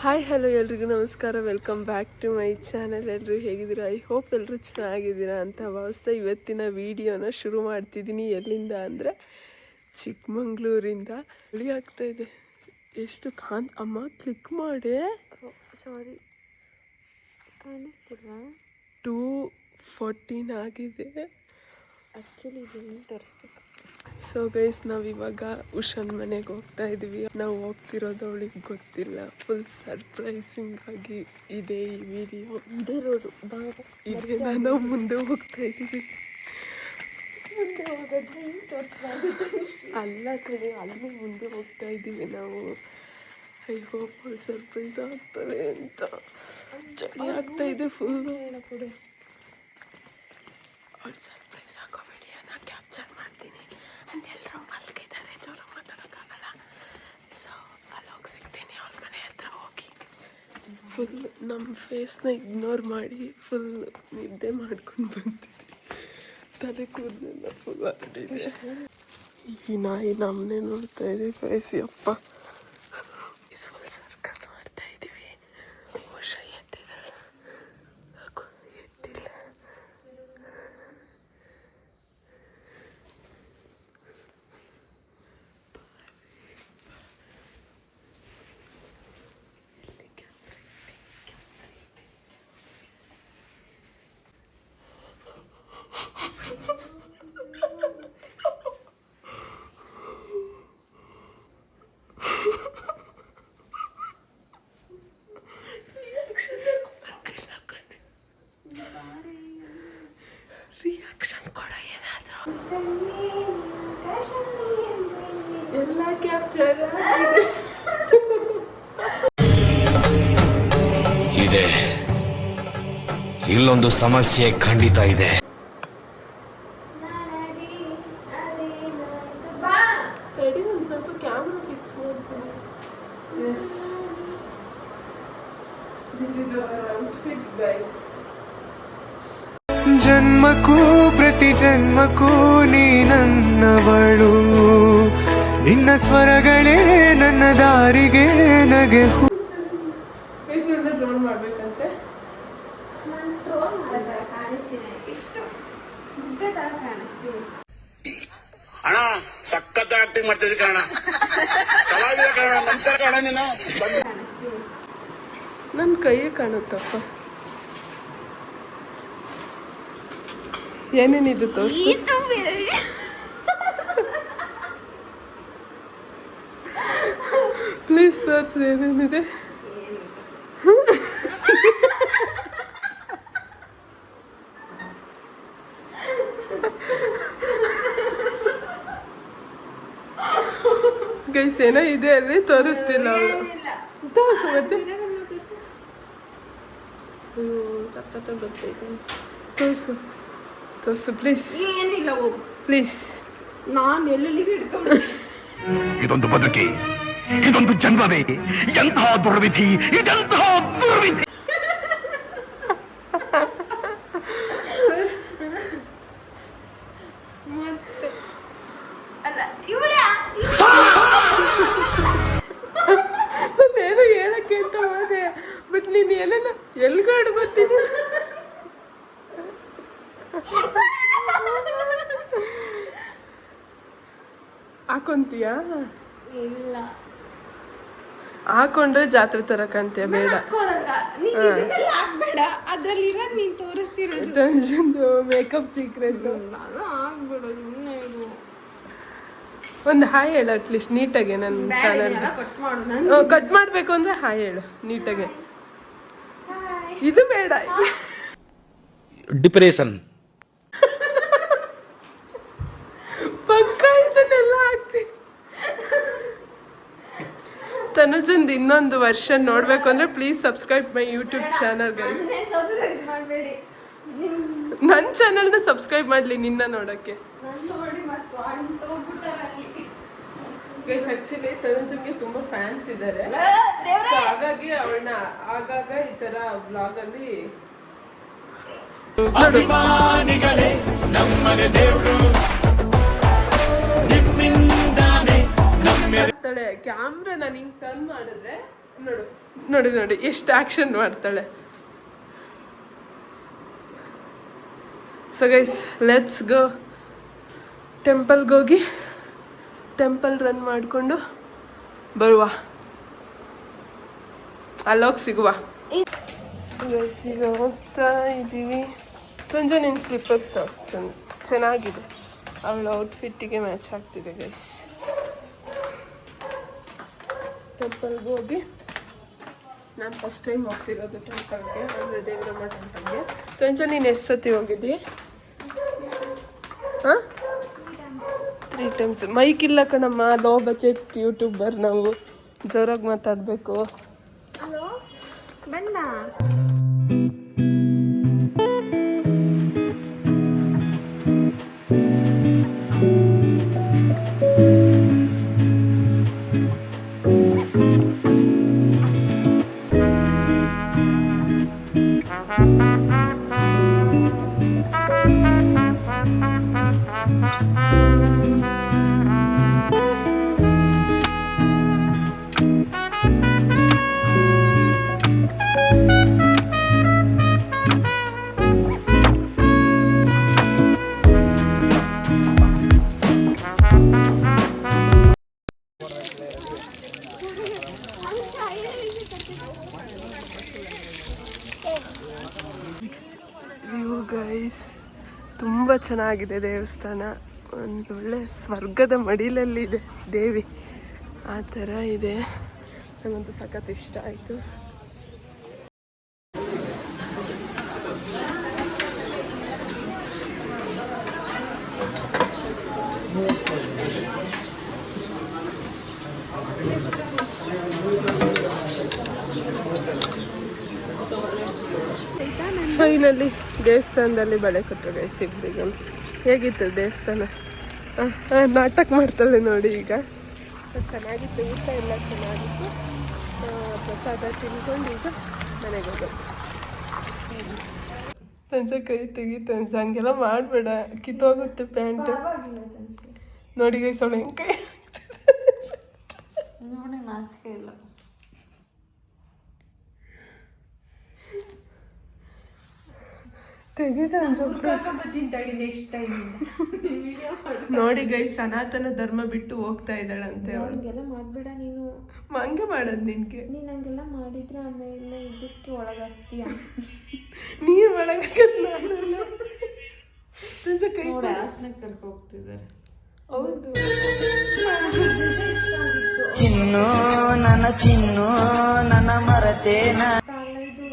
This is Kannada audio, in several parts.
ಹಾಯ್ ಹಲೋ ಎಲ್ರಿಗೂ ನಮಸ್ಕಾರ, welcome back to my channel. ಎಲ್ಲರೂ ಹೇಗಿದ್ದೀರಾ? ಐ ಹೋಪ್ ಎಲ್ಲರೂ ಚೆನ್ನಾಗಿದ್ದೀರಾ ಅಂತ ಭಾವಿಸ್ತಾ ಇವತ್ತಿನ ವಿಡಿಯೋನ ಶುರು ಮಾಡ್ತಿದ್ದೀನಿ. ಎಲ್ಲಿಂದ ಅಂದರೆ ಚಿಕ್ಕಮಂಗ್ಳೂರಿಂದ. ಚಳಿ ಆಗ್ತಾಯಿದೆ. ಎಷ್ಟು ಅಮ್ಮ ಕ್ಲಿಕ್ ಮಾಡಿ. ಸಾರಿ, ಕಾಣಿಸ್ತಿಲ್ಲ. 2:14 ಆಗಿದೆ. ಆ್ಯಕ್ಚುಲಿ ಇದನ್ನು ತೋರಿಸ್ಬೇಕು. ಸೊ ಗೈಸ್, ನಾವಿವಾಗ ಉಷನ್ ಮನೆಗೆ ಹೋಗ್ತಾ ಇದ್ವಿ. ನಾವು ಹೋಗ್ತಿರೋದು ಅವಳಿಗೆ ಗೊತ್ತಿಲ್ಲ. ಫುಲ್ ಸರ್ಪ್ರೈಸಿಂಗ್ ಆಗಿ ಇದೆ ಈ ವಿಡಿಯೋ. ಇದೇ ರೋಡು ಇದೆಲ್ಲ ನಾವು ಮುಂದೆ ಹೋಗ್ತಾ ಇದ್ದೀವಿ. ಮುಂದೆ ಹೋಗೋದ್ರೆ ಹಿಂಗೆ ತೋರಿಸ್ಬಾರ್ದು. ಅಲ್ಲ ಕಡೆ, ಅಲ್ಲಿ ಮುಂದೆ ಹೋಗ್ತಾ ಇದ್ದೀವಿ ನಾವು. ಐ ಹೋಪ್ ಅವಳು ಸರ್ಪ್ರೈಸ್ ಆಗ್ತದೆ ಅಂತ. ಚಳಿ ಆಗ್ತಾ ಇದೆ ಫುಲ್ಲು. ಅವಳು ಸರ್ಪ್ರೈಸ್ ಆಗೋಬೇಡಿ, ನಾನು ಕ್ಯಾಪ್ಚರ್ ಮಾಡ್ತೀನಿ. ಆ್ಯಂಡ್ ಎಲ್ಲರೂ ಮಲ್ಗಿದ್ದಾರೆ, ಜೋರಾಗಿ ಮಾತಾಡೋಕ್ಕಾಗಲ್ಲ. ಸೊ ಅಲ್ಲಿ ಹೋಗಿ ಸಿಗ್ತೀನಿ ಅವಳ ಮನೆ ಹತ್ರ ಹೋಗಿ. ಫುಲ್ ನಮ್ಮ ಫೇಸ್ನ ಇಗ್ನೋರ್ ಮಾಡಿ ಫುಲ್ ನಿದ್ದೆ ಮಾಡ್ಕೊಂಡು ಬಂದಿದ್ವಿ. ತಲೆ ಕೂದಲೆಲ್ಲ ಫುಲ್ ಆಗಿಬಿಟ್ಟಿದೆ. ಈ ನಾಯಿ ನಮ್ಮನ್ನೇ ನೋಡ್ತಾ ಇದೆ. ಫೇಸಿ ಅಪ್ಪ ಫುಲ್ ಸರ್ಕಸ್ ಮಾಡ್ತಾ ಇದ್ದೀವಿ. ವರ್ಷ ಎದ್ದಿದ್ದಾಳೆ, ಎದ್ದಿಲ್ಲ. ರಿಯಾಕ್ಷನ್ ಕೊಡ ಏನಾದ್ರು. ಎಲ್ಲ ಕ್ಯಾಪ್ಚರ್ ಇದೆ. ಇಲ್ಲೊಂದು ಸಮಸ್ಯೆ ಖಂಡಿತ ಇದೆ. ತಡಿ, ಒಂದು ಸ್ವಲ್ಪ ಕ್ಯಾಮ್ರಾ ಫಿಕ್ಸ್ ಮಾಡ್ತೀನಿ. Yes, this is our outfit guys. ಜನ್ಮಕ್ಕೂ ಪ್ರತಿ ಜನ್ಮಕ್ಕೂ ನೀ ನನ್ನವಳು, ನಿನ್ನ ಸ್ವರಗಳೇ ನನ್ನ ದಾರಿಗೆ ನಗೆ. ಫೇಸ್ಗಳನ್ನ ಡ್ರೋನ್ ಮಾಡ್ಬೇಕಂತೆ. ನಾನು ಟ್ರೋಲ್ ಮಾಡಿದ್ರೆ ಕಾಣಿಸ್ತೀನಿ, ಇಷ್ಟು ಮುದ್ದೆ ಥರ ಕಾಣಿಸ್ತೀನಿ. ಅಣ್ಣ ಸಖತ್ ಆಕ್ಟಿಂಗ್ ಮಾಡ್ತಿದ್ದೆ ಕಣ, ಕಲಾವಿದ ಕಣ, ನಮಸ್ಕಾರ ಕಣ. ನೀನು ಕಾಣಿಸ್ತೀನಿ. ನನ್ನ ಕೈಯೇ ಕಾಣುತ್ತಪ್ಪ. ಏನೇನಿದು ತೋರಿಸು. ಪ್ಲೀಸ್ ತೋರಿಸು ಏನೇನಿದೆ. ಗೈಸ್, ಏನೋ ಇದೆ ಅಲ್ಲಿ, ತೋರಿಸ್ತಿಲ್ಲ ಅವಳು. ತೋರಿಸು ಮತ್ತೆ. ಸಖತ್ತಾಗಿ ಗೊತ್ತೈತೆ. ತೋರಿಸು ತೋರಿಸು ಪ್ಲೀಸ್. ಏನಿಲ್ಲ, ಹೋಗು ಪ್ಲೀಸ್. ನಾನು ಎಲ್ಲೆಲ್ಲಿಗೆ ಹಿಡ್ಕೊಂಡು. ಇದೊಂದು ಬದುಕಿ, ಇದೊಂದು ಜನ್ಮವೇ, ಎಂತಹ ದುರ್ವಿಧಿ, ಇದೆಂತಹ ದುರ್ವಿಧಿ. ಮತ್ತೆ ಅಲ್ಲ ಇವಳ ನಾನೇನು ಹೇಳಕ್ಕೆ ಅಂತ ಹೋದೆ, ಬಟ್ ನೀನು ಏನೇನ ಎಲ್ಗಾಡು ಗೊತ್ತಿದೆ. ಹಾಕೊಂತೀಯಾ? ಇಲ್ಲ, ಹಾಕೊಂಡ್ರೆ ಜಾತ್ರೆ ತರ ಕಾಣ್ತೀಯ. ಬೇಡ, ಹಾಕೊಳ್ಳಲ್ಲ. ನೀನು ಇದನ್ನೆಲ್ಲ ಹಾಕ್ಬೇಡ, ಅದ್ರಲ್ಲಿ ಇರೋದು ನೀನು ತೋರಿಸ್ತಿರೋದು. Makeup secret. ನಾನು ಆಗ್ಬೇಡ, ಸುಮ್ಮನೆ ಇದು. ಒಂದು ಹಾಯ್ ಹೇಳು ಅಟ್ಲೀಸ್ಟ್ ನೀಟಾಗೆ. ನನ್ನ ಚಾನಲ್ಗೆ ಕಟ್ ಮಾಡು. ನಾನು ಕಟ್ ಮಾಡಬೇಕು ಅಂದರೆ ಹಾಯ್ ಹೇಳು ನೀಟಾಗೆ. ಇದು ಬೇಡ. ಡಿಪ್ರೆಷನ್ ಪಕ್ಕ ಇದನ್ನೆಲ್ಲ ಹಾಕ್ತೀನಿ. ತನುಜಂದು ಇನ್ನೊಂದು ವರ್ಷನ್ ನೋಡಬೇಕು ಅಂದರೆ please subscribe my YouTube channel guys. ಮಾಡಬೇಡಿ. ನನ್ನ ಚಾನಲ್ನ ಸಬ್ಸ್ಕ್ರೈಬ್ ಮಾಡಲಿ ನಿನ್ನ ನೋಡೋಕ್ಕೆ. ನಾನು ನೋಡಿ ಮತ್ತು ಅಂಟೋಗ್ಬಿಟ್ಟಾರಲ್ಲಿ ಗೈಸ್, ಆ್ಯಕ್ಚುಲಿ ತನುಜಂಗೆ ತುಂಬ ಫ್ಯಾನ್ಸ್ ಇದ್ದಾರೆ. ಹಾಗಾಗಿ ಅವಳನ್ನ ಆಗಾಗ ಈ ಥರ ವ್ಲಾಗಲ್ಲಿ ಅಭಿಮಾನಿಗಳೇ ನಮ್ಮನೆ ದೇವರು, ನಿಮ್ಮಿಂದಾನೆ ನಮ್ಮ ಕ್ಯಾಮ್ರಾ ನಾನು ಹಿಂಗೆ ಟರ್ನ್ ಮಾಡಿದ್ರೆ ನೋಡು ನೋಡಿ ನೋಡಿ ಎಷ್ಟು ಆ್ಯಕ್ಷನ್ ಮಾಡ್ತಾಳೆ. So guys let's go. ಟೆಂಪಲ್ಗೆ ಹೋಗಿ ಟೆಂಪಲ್ ರನ್ ಮಾಡಿಕೊಂಡು ಬರುವ, ಅಲ್ಲೋಗಿ ಸಿಗುವ. ಸೊ ಗೈಸ್ ಈಗ ಹೋಗ್ತಾ ಇದ್ದೀವಿ. ಕೊಂಚ ನಿನ್ನ ಸ್ಲಿಪ್ಪರ್ ಚೆನ್ನಾಗಿದೆ, ಅವಳ ಔಟ್ಫಿಟ್ಟಿಗೆ ಮ್ಯಾಚ್ ಆಗ್ತಿದೆ ಗೈಸ್. ಟೆಂಪಲ್ಗೆ ಹೋಗಿ, ನಾನು ಫಸ್ಟ್ ಟೈಮ್ ಹೋಗ್ತಿರೋದು ಟೆಂಪಲ್ಗೆ, ಅಂದರೆ ದೇವರಮ್ಮ ಟೆಂಪಲ್ಗೆ. ಕೊಂಚ ನೀನು ಎಷ್ಟು ಸತಿ ಹೋಗಿದ್ದಿ? ಹಾಂ 3 times. ಮೈಕ್ ಇಲ್ಲ ಕಣಮ್ಮ, ಲೋ ಬಜೆಟ್ ಯೂಟ್ಯೂಬರ್ ನಾವು, ಜೋರಾಗಿ ಮಾತಾಡಬೇಕು. ಹಲೋ ಬಂದ ವ್ಯೂ ಗೈಸ್ ತುಂಬ ಚೆನ್ನಾಗಿದೆ ದೇವಸ್ಥಾನ. ಒಂದೊಳ್ಳೆ ಸ್ವರ್ಗದ ಮಡಿಲಲ್ಲಿದೆ ದೇವಿ, ಆ ಥರ ಇದೆ. ನನಗಂತೂ ಸಖತ್ ಇಷ್ಟ ಆಯಿತು. ಫೈನಲಿ ದೇವಸ್ಥಾನದಲ್ಲಿ ಬಳೆ ಕೊಟ್ಟರು ಗೈಸ್ ಇಬ್ಬರಿಗೂ. ಹೇಗಿತ್ತು ದೇವಸ್ಥಾನ? ನಾಟಕ ಮಾಡ್ತಾಳೆ ನೋಡಿ ಈಗ. ಚೆನ್ನಾಗಿತ್ತು, ಊಟ ಎಲ್ಲ ಚೆನ್ನಾಗಿತ್ತು. ಪ್ರಸಾದ ತಿನ್ಕೊಂಡು ಈಗ ಮನೆಗೆ ಹೋಗೋದು. ತಂಚ ಕೈ ತೆಗೀತು ಅನ್ಸ, ಹಂಗೆಲ್ಲ ಮಾಡಬೇಡ, ಕಿತ್ತೋಗುತ್ತೆ ಪ್ಯಾಂಟ್. ನೋಡಿ ಗೈಸ್ ಅವಳು ಹೆಂಗೆ ಕೈ ನೋಡಿ, ನಾಚಿಕೆ ಇಲ್ಲ. ನೋಡಿ ಗೈಸ್ ಸನಾತನ ಧರ್ಮ ಬಿಟ್ಟು ಹೋಗ್ತಾ ಇದ್ದಾಳಂತೆ ಅವಳು. ಹಂಗೆಲ್ಲ ಮಾಡಬೇಡ ನೀನು. ಹಂಗೆ ಮಾಡೋದು ನಿನ್ಗೆ. ನೀನು ಹಂಗೆಲ್ಲ ಮಾಡಿದ್ರೆ ಆಮೇಲೆ ಇದಕ್ಕೆ ಒಳಗಾಗ್ತೀಯ. ನೀರು ಒಳಗಾಗದ್ ನಾನಲ್ಲ. ಕೈ ಹಾಸನಕ್ಕೆ ಕರ್ಕೊ ಹೋಗ್ತಿದ್ದಾರೆ. ಹೌದು. ಚಿನ್ನು ನನ್ನ ಮರತೇನ. ಇದು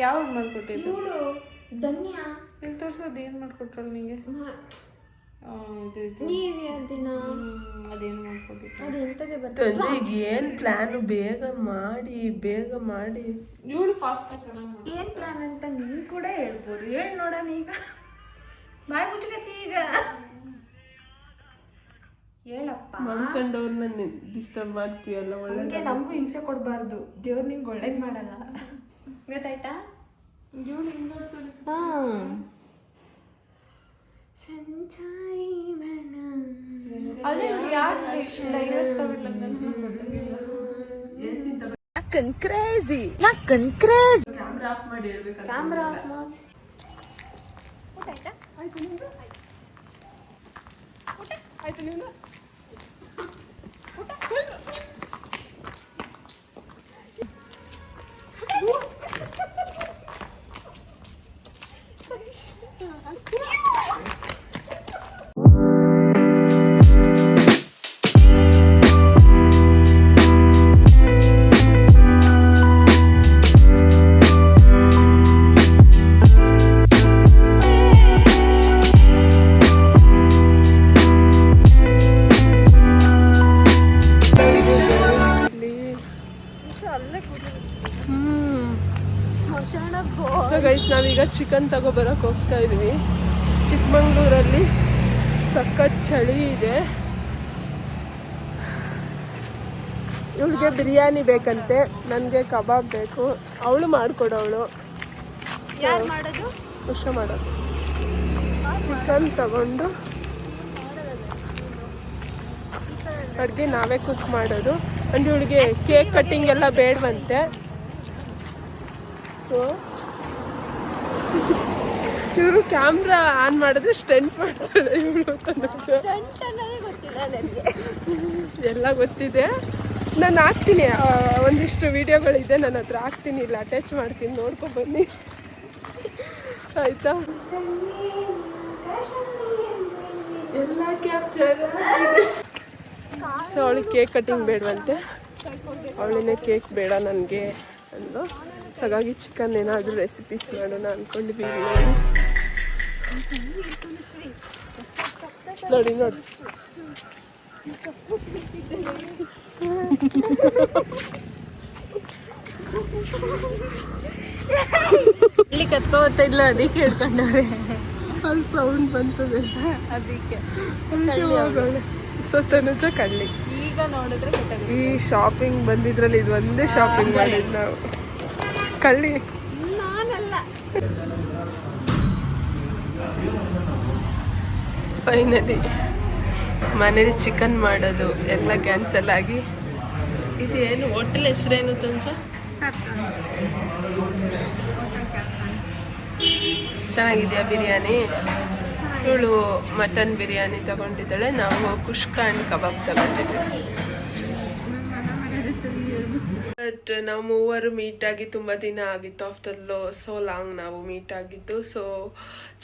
ಯಾವಾಗ ಮಾಡ್ಕೊಟ್ಟಿದ್ದು? ಇವಳು ಧನ್ಯ ಇಲ್ಲಿ ತೋರ್ಸೋದು ಏನು ಮಾಡ್ಕೊಟ್ರಲ್ಲ ನಿಂಗೆ? ನೀವ್ ದಿನ ಅದೇನು ಮಾಡ್ಕೊಟ್ಟಿದ್ದು? ಅದೆಂತದೇ ಬರ್ತದೆ. ಈಗ ಏನು ಪ್ಲಾನು? ಬೇಗ ಮಾಡಿ. ಇವಳು ಪಾಸ್ತಾ ಚೆನ್ನಾಗಿ ಏನ್ ಪ್ಲಾನ್ ಅಂತ ನೀನ್ ಕೂಡ ಹೇಳ್ಬೋದು. ಹೇಳಿ ನೋಡೋಣ ಈಗ. ಬಾಯ್ ಮುಚ್ಕತಿ ಈಗ. ಹೇಳಪ್ಪ. ಮಾಡ್ಕೊಂಡವ್ರನ್ನ ಡಿಸ್ಟರ್ಬ್ ಮಾಡ್ತೀಯಲ್ಲ. ಒಳ್ಳೆ ನಮಗೂ ಹಿಂಸೆ ಕೊಡಬಾರ್ದು. ದೇವ್ರು ನಿಂಗೆ ಒಳ್ಳೇದು ಮಾಡಲ್ಲ, ಗೊತ್ತಾಯ್ತಾ? ಸಂಚಾರಿ ಮನ ಕ್ರೇಜಿ. ಕ್ಯಾಮ್ರಾ ಆಫ್ ಮಾಡಿ ಹೇಳ್ಬೇಕು. ಕ್ಯಾಮ್ರಾ ಆಫ್ ಮಾಡಿ. ಊಟ ಆಯ್ತಾ? ಆಯ್ತು ನಿಮ್ದು? ಊಟ ಆಯ್ತು ನಿಮ್ದು? ಸೊ ಗೈಸ್ ನಾವೀಗ ಚಿಕನ್ ತಗೊಬರಕ್ಕೆ ಹೋಗ್ತಾ ಇದೀವಿ. ಚಿಕ್ಕಮಂಗ್ಳೂರಲ್ಲಿ ಸಖತ್ ಚಳಿ ಇದೆ. ಇವಳಿಗೆ ಬಿರಿಯಾನಿ ಬೇಕಂತೆ, ನನಗೆ ಕಬಾಬ್ ಬೇಕು. ಅವಳು ಮಾಡಿಕೊಡೋಳು. ಯಾರು ಮಾಡೋದು? ಉಷಾ ಮಾಡೋದು. ಚಿಕನ್ ತಗೊಂಡು ಅಡುಗೆ ನಾವೇ ಕುಕ್ ಮಾಡೋದು. ಅಂಡ್ ಇವಳಿಗೆ ಕೇಕ್ ಕಟ್ಟಿಂಗ್ ಎಲ್ಲ ಬೇಡವಂತೆ. ಸೊ ಇವರು ಕ್ಯಾಮ್ರಾ ಆನ್ ಮಾಡಿದ್ರೆ ಸ್ಟಂಟ್ ಮಾಡ್ತಾಳೆ ಇವಳು. ಎಲ್ಲ ಗೊತ್ತಿದೆ. ನಾನು ಹಾಕ್ತೀನಿ, ಒಂದಿಷ್ಟು ವಿಡಿಯೋಗಳಿದೆ ನನ್ನ ಹತ್ರ, ಹಾಕ್ತೀನಿ, ಇಲ್ಲ ಅಟ್ಯಾಚ್ ಮಾಡ್ತೀನಿ, ನೋಡ್ಕೊ ಬನ್ನಿ ಆಯ್ತಾ. ಎಲ್ಲ ಕ್ಯಾಪ್ಚರ್. ಸೊ ಅವಳಿಗೆ ಕೇಕ್ ಕಟ್ಟಿಂಗ್ ಬೇಡವಂತೆ, ಅವಳನ್ನೇ ಕೇಕ್ ಬೇಡ ನನಗೆ ಅಂದು. ಸೊ ಹಾಗಾಗಿ ಚಿಕನ್ ಏನಾದರೂ ರೆಸಿಪೀಸ್ ಮಾಡೋಣ ಅಂದ್ಕೊಂಡಿದ್ದೀವಿ. ನೋಡಿ ನೋಡಿ ಇಲ್ಲಿ ಕತ್ಕೋತಾ ಇಲ್ಲ, ಅದಕ್ಕೆ ಹೇಳ್ಕೊಂಡವ್ರೆ. ಅಲ್ಲಿ ಸೌಂಡ್ ಬಂತು ಅದಕ್ಕೆ. ಸೊ ತನುಜ ಕಳ್ಳಿ. ಈಗ ನೋಡಿದ್ರೆ ಈ ಶಾಪಿಂಗ್ ಬಂದಿದ್ರಲ್ಲಿ ಇದು ಒಂದೇ ಶಾಪಿಂಗ್ ಮಾಡಿದ್ದು ನಾವು. ಕಳ್ಳಿ ನಾನಲ್ಲ. ಫೈನಲಿ ಮನೇಲಿ ಚಿಕನ್ ಮಾಡೋದು ಎಲ್ಲ ಕ್ಯಾನ್ಸಲ್ ಆಗಿ, ಇದೇನು ಹೋಟೆಲ್ ಹೆಸರೇನು ತಂಜ? ಚೆನ್ನಾಗಿದೆಯಾ ಬಿರಿಯಾನಿ? ಇವಳು ಮಟನ್ ಬಿರಿಯಾನಿ ತಗೊಂಡಿದ್ದಾಳೆ, ನಾವು ಕುಷ್ಕ ಆ್ಯಂಡ್ ಕಬಾಬ್ ತಗೊಂಡಿದ್ದೀವಿ. ಬಟ್ ನಾವು ಮೂವರು ಮೀಟಾಗಿ ತುಂಬ ದಿನ ಆಗಿತ್ತು, ಆಫ್ಟರ್ ಸೋ ಲಾಂಗ್ ನಾವು ಮೀಟ್ ಆಗಿದ್ದು. ಸೊ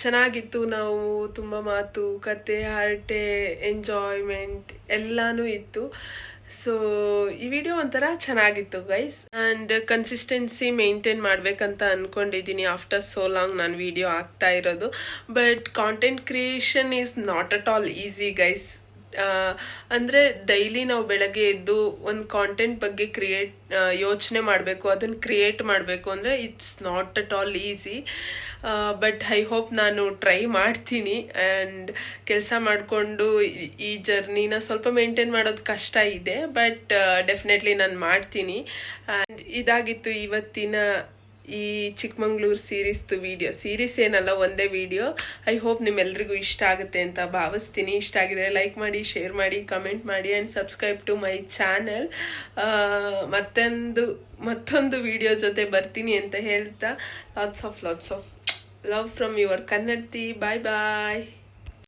ಚೆನ್ನಾಗಿತ್ತು, ನಾವು ತುಂಬ ಮಾತು ಕತೆ ಹರಟೆ ಎಂಜಾಯ್ಮೆಂಟ್ ಎಲ್ಲನೂ ಇತ್ತು. ಸೊ ಈ ವಿಡಿಯೋ ಒಂಥರ ಚೆನ್ನಾಗಿತ್ತು ಗೈಸ್. ಆ್ಯಂಡ್ ಕನ್ಸಿಸ್ಟೆನ್ಸಿ ಮೇಂಟೈನ್ ಮಾಡಬೇಕಂತ ಅಂದ್ಕೊಂಡಿದ್ದೀನಿ. ಆಫ್ಟರ್ ಸೋ ಲಾಂಗ್ ನಾನು ವಿಡಿಯೋ ಆಗ್ತಾ ಇರೋದು. But content creation is not at all easy guys. ಅಂದರೆ ಡೈಲಿ ನಾವು ಬೆಳಗ್ಗೆ ಎದ್ದು ಒಂದು ಕಾಂಟೆಂಟ್ ಬಗ್ಗೆ ಯೋಚನೆ ಮಾಡಬೇಕು, ಅದನ್ನು ಕ್ರಿಯೇಟ್ ಮಾಡಬೇಕು ಅಂದರೆ it's not at all easy. But I hope ನಾನು ಟ್ರೈ ಮಾಡ್ತೀನಿ. ಆ್ಯಂಡ್ ಕೆಲಸ ಮಾಡಿಕೊಂಡು ಈ ಜರ್ನಿನ ಸ್ವಲ್ಪ ಮೇಂಟೈನ್ ಮಾಡೋದು ಕಷ್ಟ ಇದೆ, ಬಟ್ ಡೆಫಿನೆಟ್ಲಿ ನಾನು ಮಾಡ್ತೀನಿ. ಆ್ಯಂಡ್ ಇದಾಗಿತ್ತು ಇವತ್ತಿನ ಈ ಚಿಕ್ಕಮಂಗ್ಳೂರು ಸೀರೀಸ್ದು ವಿಡಿಯೋ. ಸೀರೀಸ್ ಏನಲ್ಲ, ಒಂದೇ ವಿಡಿಯೋ. ಐ ಹೋಪ್ ನಿಮ್ಮೆಲ್ರಿಗೂ ಇಷ್ಟ ಆಗುತ್ತೆ ಅಂತ ಭಾವಿಸ್ತೀನಿ. ಇಷ್ಟ ಆಗಿದ್ರೆ ಲೈಕ್ ಮಾಡಿ, ಶೇರ್ ಮಾಡಿ, ಕಮೆಂಟ್ ಮಾಡಿ and subscribe to my channel. ಮತ್ತೊಂದು ವಿಡಿಯೋ ಜೊತೆ ಬರ್ತೀನಿ ಅಂತ ಹೇಳ್ತಾ lots of love from your ಕನ್ನಡತಿ. ಬಾಯ್ ಬಾಯ್.